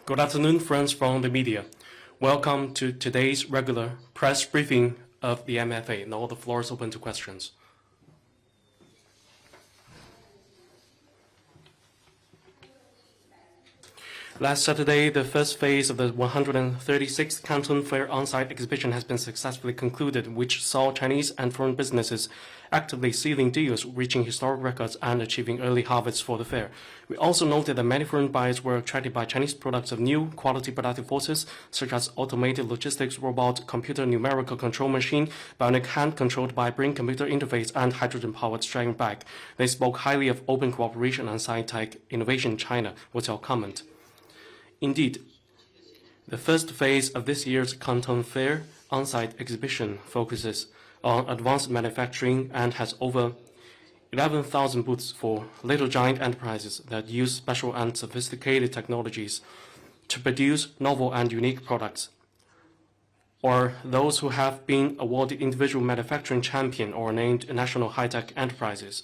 Good afternoon, friends from the media. Welcome to today's regular press briefing of the MFA. Now the floor is open to questions. Last Saturday, the first phase of the 136th Canton Fair on-site exhibition has been successfully concluded, which saw Chinese and foreign businesses actively sealing deals, reaching historic records, and achieving early harvests for the fair. We also noted that many foreign buyers were attracted by Chinese products of new quality productive forces, such as automated logistics robot, computer numerical control machine, bionic hand controlled by brain computer interface, and hydrogen-powered strapping bag. They spoke highly of open cooperation and sci-tech innovation in China. What's your comment? Indeed, the first phase of this year's Canton Fair on-site exhibition focuses on advanced manufacturing and has over 11,000 booths for little giant enterprises that use special and sophisticated technologies to produce novel and unique products, or those who have been awarded individual manufacturing champion or named national high-tech enterprises,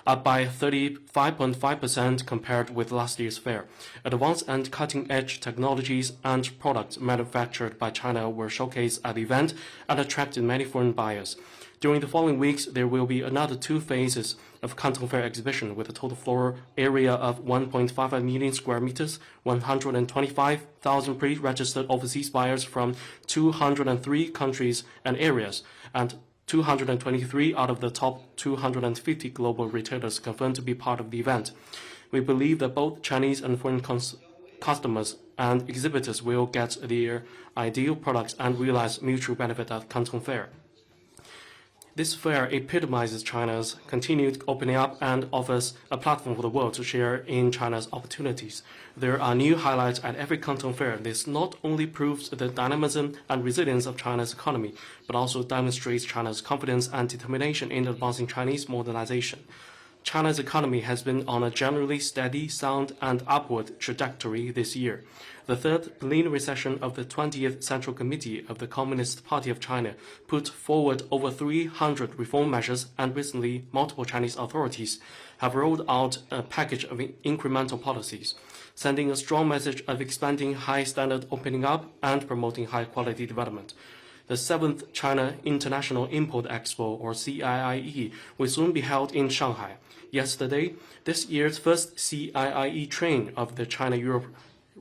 up by 35.5% compared with last year's fair. Advanced and cutting-edge technologies and products manufactured by China were showcased at the event and attracted many foreign buyers. During the following weeks, there will be another 2 phases of Canton Fair exhibition with a total floor area of 1.55 million square meters, 125,000 pre-registered overseas buyers from 203 countries and areas, and 223 out of the top 250 global retailers confirmed to be part of the event. We believe that both Chinese and foreign customers and exhibitors will get their ideal products and realize mutual benefit at Canton Fair. This fair epitomizes China's continued opening up and offers a platform for the world to share in China's opportunities. There are new highlights at every Canton Fair. This not only proves the dynamism and resilience of China's economy, but also demonstrates China's confidence and determination in advancing Chinese modernization. China's economy has been on a generally steady, sound, and upward trajectory this year. The third plenary session of the 20th Central Committee of the Communist Party of China put forward over 300 reform measures, and recently multiple Chinese authorities have rolled out a package of incremental policies, sending a strong message of expanding high-standard opening up and promoting high-quality development. The 7th China International Import Expo, or CIIE, will soon be held in Shanghai. Yesterday, this year's first CIIE train of the China-Europe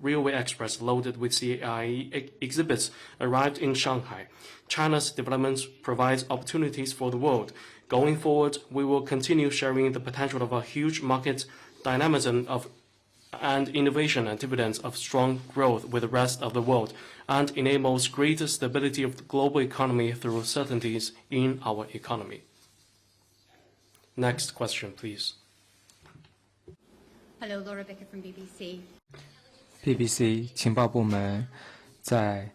Railway Express loaded with CIIE exhibits arrived in Shanghai. China's development provides opportunities for the world. Going forward, we will continue sharing the potential of a huge market, dynamism of and innovation and dividends of strong growth with the rest of the world, and enables greater stability of the global economy through certainties in our economy. Next question, please. Hello, Laura Becker from BBC. BBC 情报部门在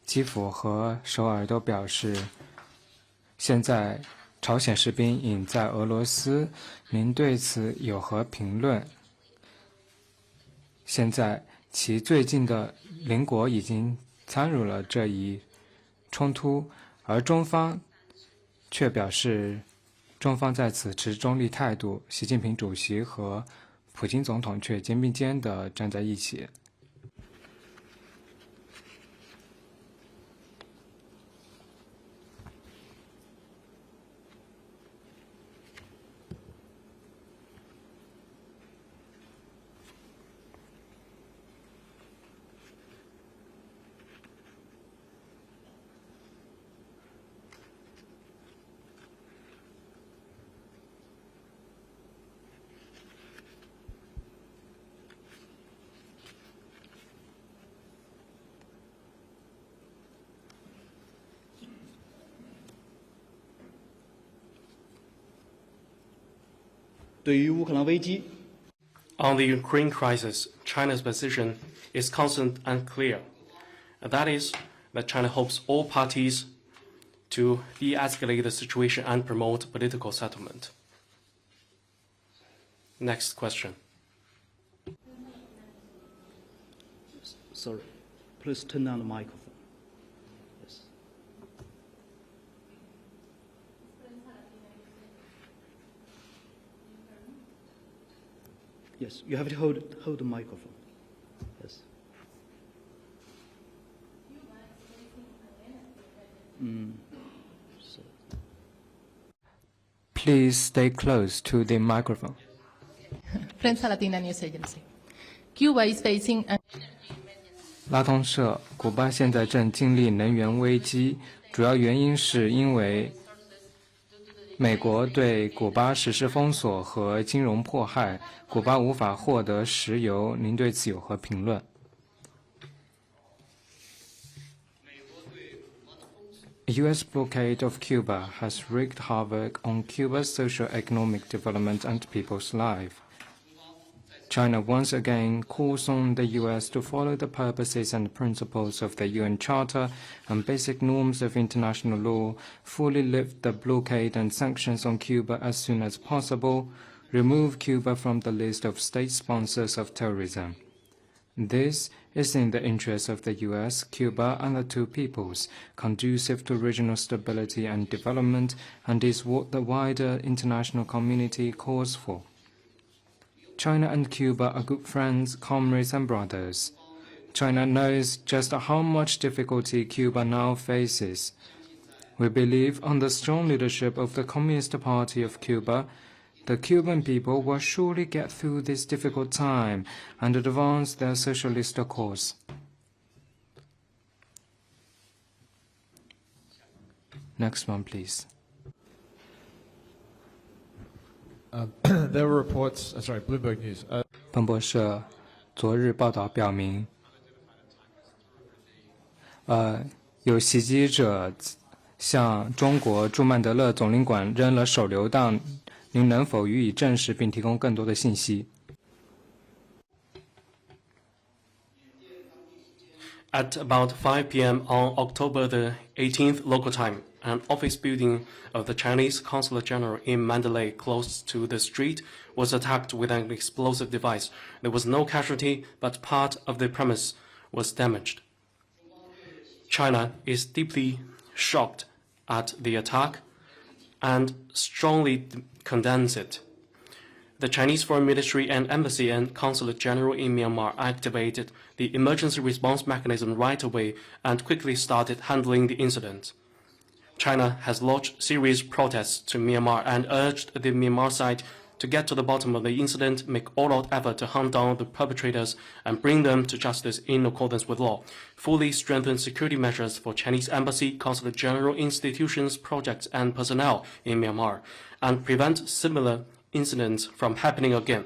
基辅和首尔都表示，现在朝鲜士兵隐在俄罗斯，您对此有何评论？现在其最近的邻国已经参与了这一冲突，而中方却表示中方在此持中立态度，习近平主席和普京总统却肩并肩地站在一起。On the Ukraine crisis, China's position is constant and clear. That is, that China hopes all parties to de-escalate the situation and promote political settlement. Next question. Sorry, please turn on the microphone. Yes, you have to hold the microphone. Yes. please stay close to the microphone. Prensa Latina News Agency. Cuba is facing an 拉通社，古巴现在正经历能源危机，主要原因是因为美国对古巴实施封锁和金融迫害，古巴无法获得石油。您对此有何评论？A U.S. blockade of Cuba has wreaked havoc on Cuba's socio-economic development and people's life. China once again calls on the U.S. to follow the purposes and principles of the UN Charter and basic norms of international law, fully lift the blockade and sanctions on Cuba as soon as possible, remove Cuba from the list of state sponsors of terrorism. This is in the interest of the U.S., Cuba, and the two peoples, conducive to regional stability and development, and is what the wider international community calls for. China and Cuba are good friends, comrades, and brothers. China knows just how much difficulty Cuba now faces. We believe on the strong leadership of the Communist Party of Cuba. The Cuban people will surely get through this difficult time and advance their socialist cause. Next one, please. There were reports, Bloomberg News. 彭博社昨日报道表明，有袭击者向中国驻曼德勒总领馆扔了手榴弹，您能否予以证实并提供更多的信息？ At about 5 p.m. on October the 18th local time, an office building of the Chinese Consulate General in Mandalay close to the street was attacked with an explosive device. There was no casualty, but part of the premise was damaged. China is deeply shocked at the attack and strongly condemns it. The Chinese Foreign Ministry and Embassy and Consulate General in Myanmar activated the emergency response mechanism right away and quickly started handling the incident. China has lodged serious protests to Myanmar and urged the Myanmar side to get to the bottom of the incident, make all-out effort to hunt down the perpetrators and bring them to justice in accordance with law, fully strengthen security measures for Chinese embassy, consulate general institutions, projects and personnel in Myanmar, and prevent similar incidents from happening again.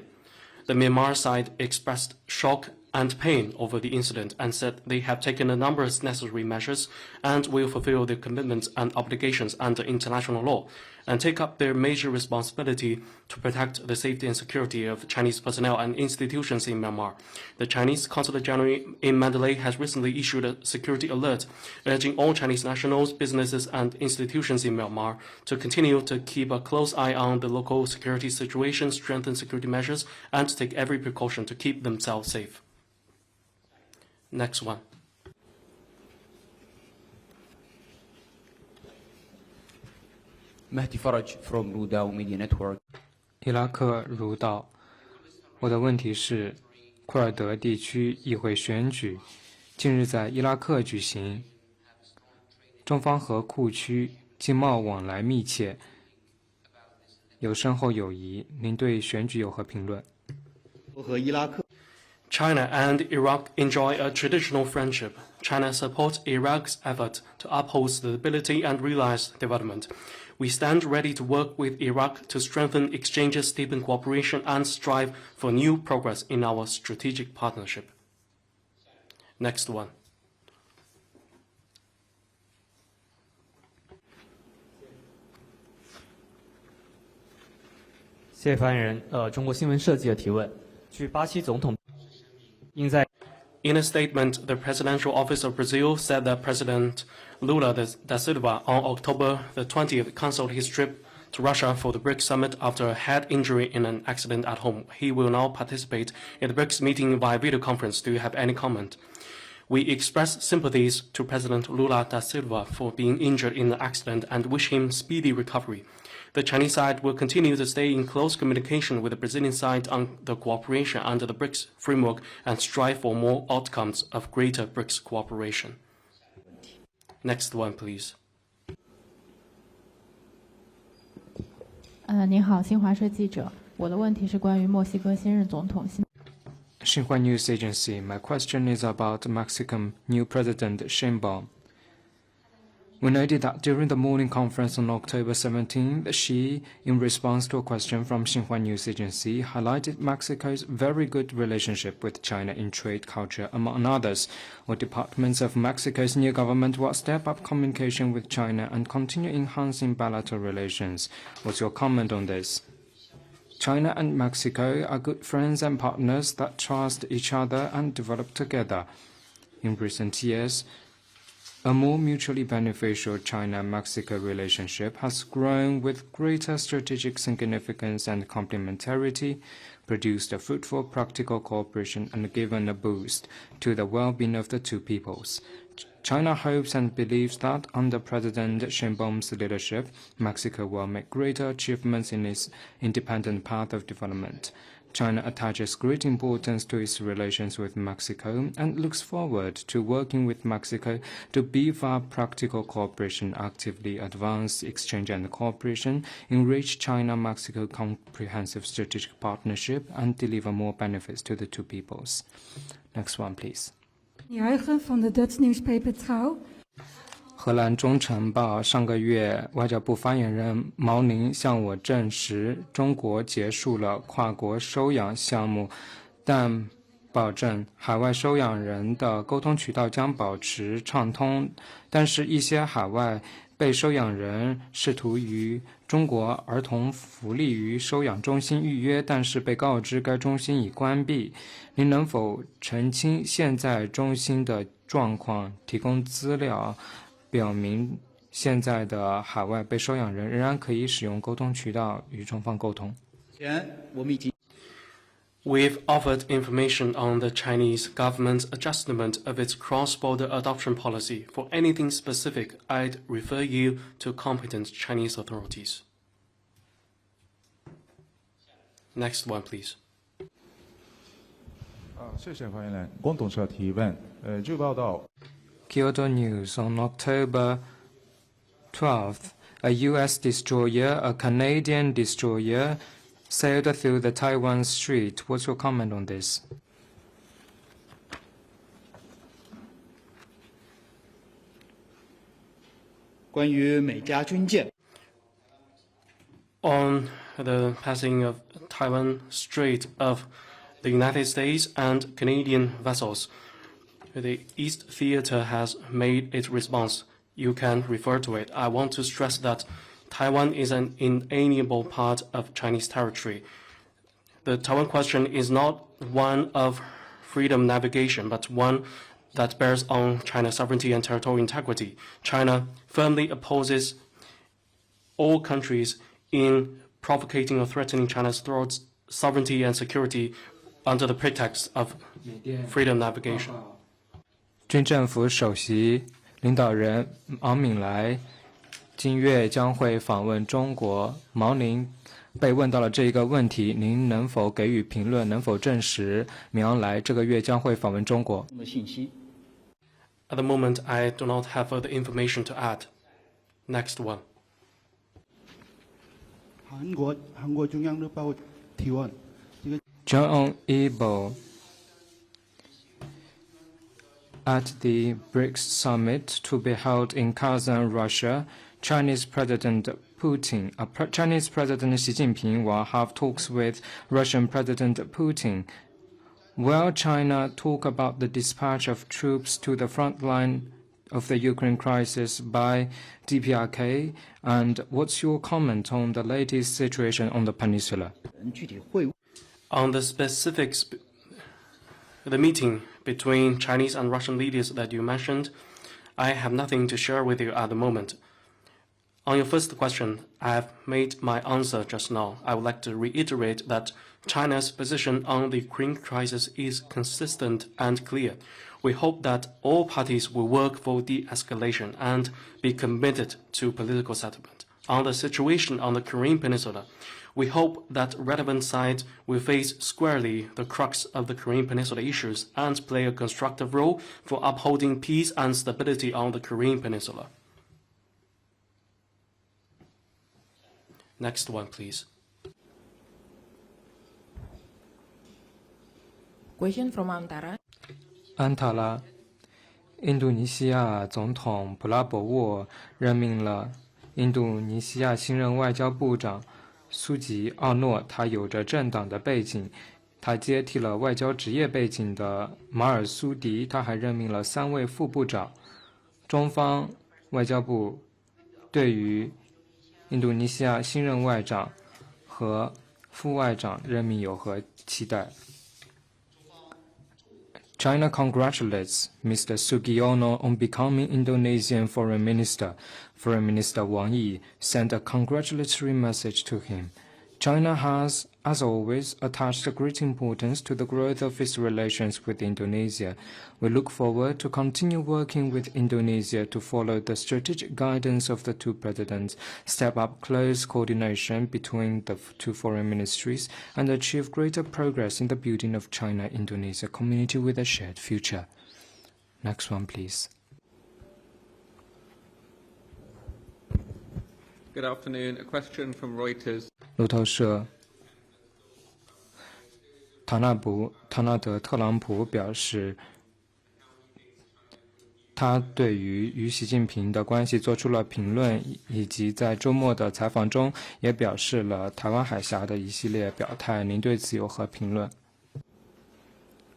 The Myanmar side expressed shock and pain over the incident and said they have taken a number of necessary measures and will fulfill their commitments and obligations under international law and take up their major responsibility to protect the safety and security of Chinese personnel and institutions in Myanmar. The Chinese Consulate General in Mandalay has recently issued a security alert urging all Chinese nationals, businesses and institutions in Myanmar to continue to keep a close eye on the local security situation, strengthen security measures and take every precaution to keep themselves safe. Next one. Mahdi Faraj from Lula Media Network. 伊拉克如道，我的问题是，库尔德地区议会选举近日在伊拉克举行，中方和库区经贸往来密切，有深厚友谊。您对选举有何评论？ China and Iraq enjoy a traditional friendship. China supports Iraq's effort to uphold stability and realize development. We stand ready to work with Iraq to strengthen exchanges, deepen cooperation, and strive for new progress in our strategic partnership. Next one. 谢谢发言人。中国新闻社记者提问：据巴西总统应在 In a statement, the Presidential Office of Brazil said that President Lula da Silva on October the 20th canceled his trip to Russia for the BRICS summit after a head injury in an accident at home. He will now participate in the BRICS meeting via video conference. Do you have any comment? We express sympathies to President Lula da Silva for being injured in the accident and wish him speedy recovery. The Chinese side will continue to stay in close communication with the Brazilian side on the cooperation under the BRICS framework and strive for more outcomes of greater BRICS cooperation. Next one, please. 您好，新华社记者。我的问题是关于墨西哥新任总统。Xinhua News Agency. My question is about Mexican new President Sheinbaum. We noted that during the morning conference on October 17th, she, in response to a question from Xinhua News Agency, highlighted Mexico's very good relationship with China in trade, culture, among others. What departments of Mexico's new government will step up communication with China and continue enhancing bilateral relations? What's your comment on this? China and Mexico are good friends and partners that trust each other and develop together. In recent years, a more mutually beneficial China-Mexico relationship has grown with greater strategic significance and complementarity, produced a fruitful practical cooperation, and given a boost to the well-being of the two peoples. China hopes and believes that under President Sheinbaum's leadership, Mexico will make greater achievements in its independent path of development. China attaches great importance to its relations with Mexico and looks forward to working with Mexico to beef up practical cooperation, actively advance exchange and cooperation, enrich China-Mexico comprehensive strategic partnership, and deliver more benefits to the two peoples. Next one, please. Juichen van de Dutch newspaper Trouw. 荷兰中晨报上个月，外交部发言人毛宁向我证实，中国结束了跨国收养项目，但保证海外收养人的沟通渠道将保持畅通。但是，一些海外被收养人试图与中国儿童福利与收养中心预约，但是被告知该中心已关闭。您能否澄清现在中心的状况，提供资料？表明现在的海外被收养人仍然可以使用沟通渠道与中方沟通。We've offered information on the Chinese government's adjustment of its cross-border adoption policy. For anything specific, I'd refer you to competent Chinese authorities. Next one, please. 谢谢发言人。共同社提问，据报道。Kyoto News on October 12th, a U.S. destroyer, a Canadian destroyer, sailed through the Taiwan Strait. What's your comment on this? 关于美加军舰 On the passing of Taiwan Strait of the United States and Canadian vessels, the East Theater has made its response. You can refer to it. I want to stress that Taiwan is an inalienable part of Chinese territory. The Taiwan question is not one of freedom navigation, but one that bears on China's sovereignty and territorial integrity. China firmly opposes all countries in provocating or threatening China's sovereignty and security under the pretext of freedom navigation. 军政府首席领导人毛敏来今月将会访问中国。毛宁被问到了这一个问题，您能否给予评论？能否证实敏昂莱这个月将会访问中国？ At the moment, I do not have further information to add. Next one. 韩国中央日报提问。 John Ebo. At the BRICS summit to be held in Kazan, Russia, Chinese President Chinese President Xi Jinping will have talks with Russian President Putin. Will China talk about the dispatch of troops to the front line of the Ukraine crisis by DPRK? And what's your comment on the latest situation on the peninsula? On the specifics, the meeting between Chinese and Russian leaders that you mentioned, I have nothing to share with you at the moment. On your first question, I have made my answer just now. I would like to reiterate that China's position on the Ukraine crisis is consistent and clear. We hope that all parties will work for de-escalation and be committed to political settlement. On the situation on the Korean Peninsula, we hope that relevant sides will face squarely the crux of the Korean Peninsula issues and play a constructive role for upholding peace and stability on the Korean Peninsula. Next one, please. Question from Antara. 安塔拉，印度尼西亚总统普拉博沃任命了印度尼西亚新任外交部长苏吉奥诺，他有着政党的背景，他接替了外交职业背景的马尔苏迪，他还任命了3位副部长。中方外交部对于印度尼西亚新任外长和副外长任命有何期待？ China congratulates Mr. Sugiono on becoming Indonesian Foreign Minister. Foreign Minister Wang Yi sent a congratulatory message to him. China has, as always, attached great importance to the growth of its relations with Indonesia. We look forward to continue working with Indonesia to follow the strategic guidance of the two presidents, step up close coordination between the two foreign ministries, and achieve greater progress in the building of China-Indonesia community with a shared future. Next one, please. Good afternoon. A question from Reuters. 路透社，唐纳德·特朗普表示，他对于与习近平的关系做出了评论，以及在周末的采访中也表示了台湾海峡的一系列表态。您对此有何评论？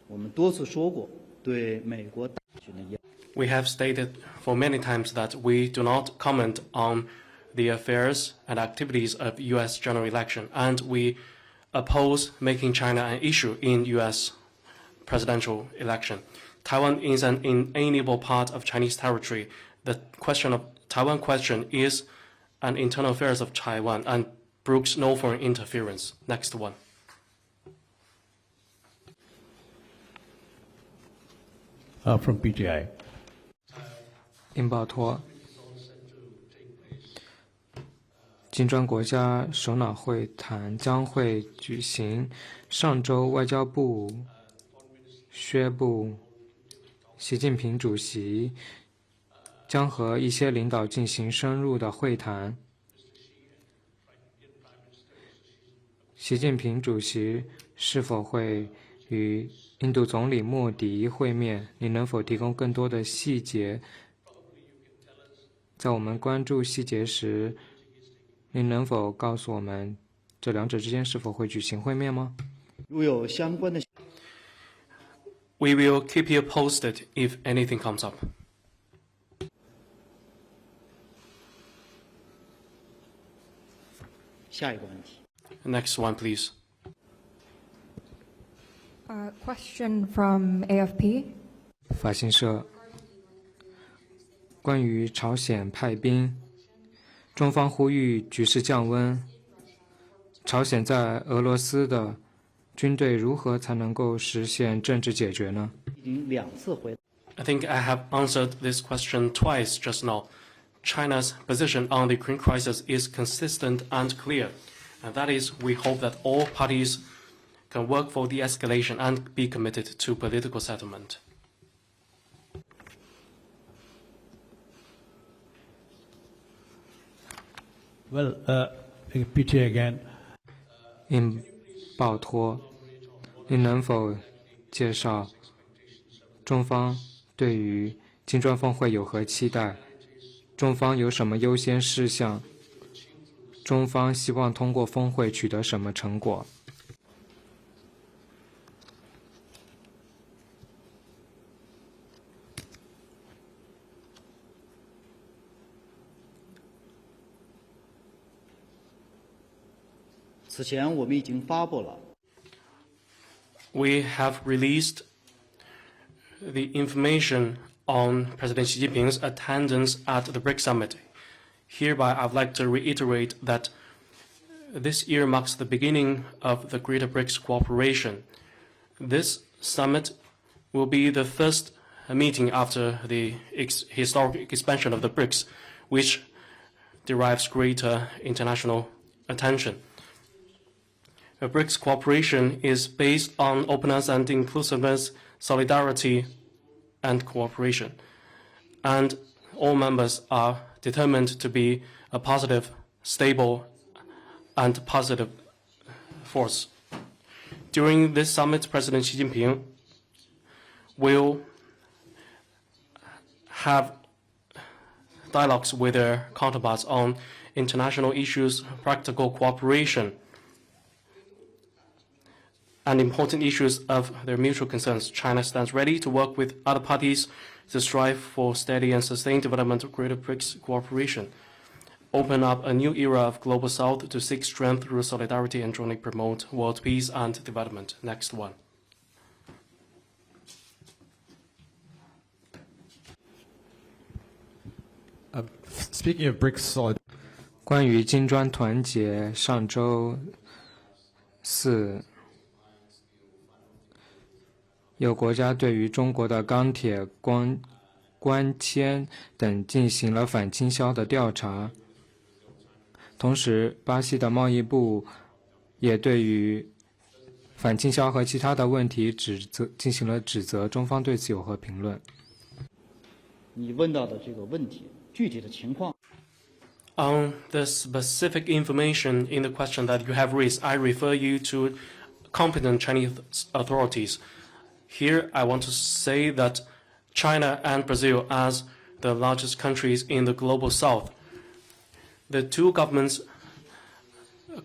我们多次说过，对美国大选的言。We have stated for many times that we do not comment on the affairs and activities of U.S. general election, and we oppose making China an issue in U.S. presidential election. Taiwan is an inalienable part of Chinese territory. The question of Taiwan question is an internal affairs of Taiwan and brooks no foreign interference. Next one. From PTI. 印报托。金砖国家首脑会谈将会举行。上周，外交部宣布，习近平主席将和一些领导进行深入的会谈。习近平主席是否会与印度总理莫迪会面？您能否提供更多的细节？在我们关注细节时，您能否告诉我们，这两者之间是否会举行会面吗？如有相关的 We will keep you posted if anything comes up. 下一个问题。Next one, please. Question from AFP. 法新社，关于朝鲜派兵，中方呼吁局势降温。朝鲜在俄罗斯的军队如何才能够实现政治解决呢？已经2次回答。 I think I have answered this question twice just now. China's position on the Ukraine crisis is consistent and clear, and that is we hope that all parties can work for de-escalation and be committed to political settlement. Well, PTA again. 印报托，您能否介绍中方对于金砖峰会有何期待？中方有什么优先事项？中方希望通过峰会取得什么成果？此前我们已经发布了 We have released the information on President Xi Jinping's attendance at the BRICS summit. Hereby, I would like to reiterate that this year marks the beginning of the greater BRICS cooperation. This summit will be the first meeting after the historic expansion of the BRICS, which derives greater international attention. BRICS cooperation is based on openness and inclusiveness, solidarity, and cooperation. And all members are determined to be a positive, stable, and positive force. During this summit, President Xi Jinping will have dialogues with their counterparts on international issues, practical cooperation, and important issues of their mutual concerns. China stands ready to work with other parties to strive for steady and sustained development of greater BRICS cooperation, open up a new era of Global South to seek strength through solidarity and jointly promote world peace and development. Next one. Speaking of BRICS solidarity. 关于金砖团结，上周四，有国家对于中国的钢铁、关铅等进行了反倾销的调查。同时，巴西的贸易部也对于反倾销和其他的问题进行了指责，中方对此有何评论？你问到的这个问题，具体的情况。On the specific information in the question that you have raised, I refer you to competent Chinese authorities. Here, I want to say that China and Brazil, as the largest countries in the Global South, the two governments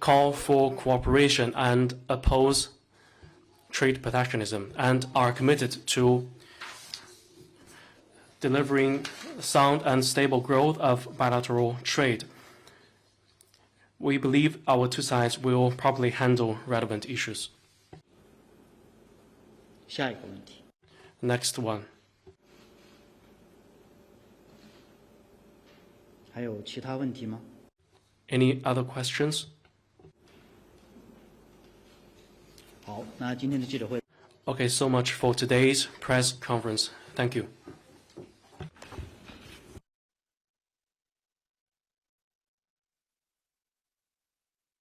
call for cooperation and oppose trade protectionism and are committed to delivering sound and stable growth of bilateral trade. We believe our two sides will properly handle relevant issues. 下一个问题。 Next one. 还有其他问题吗？ Any other questions? 好，那今天的记者会。 Okay, so much for today's press conference. Thank you.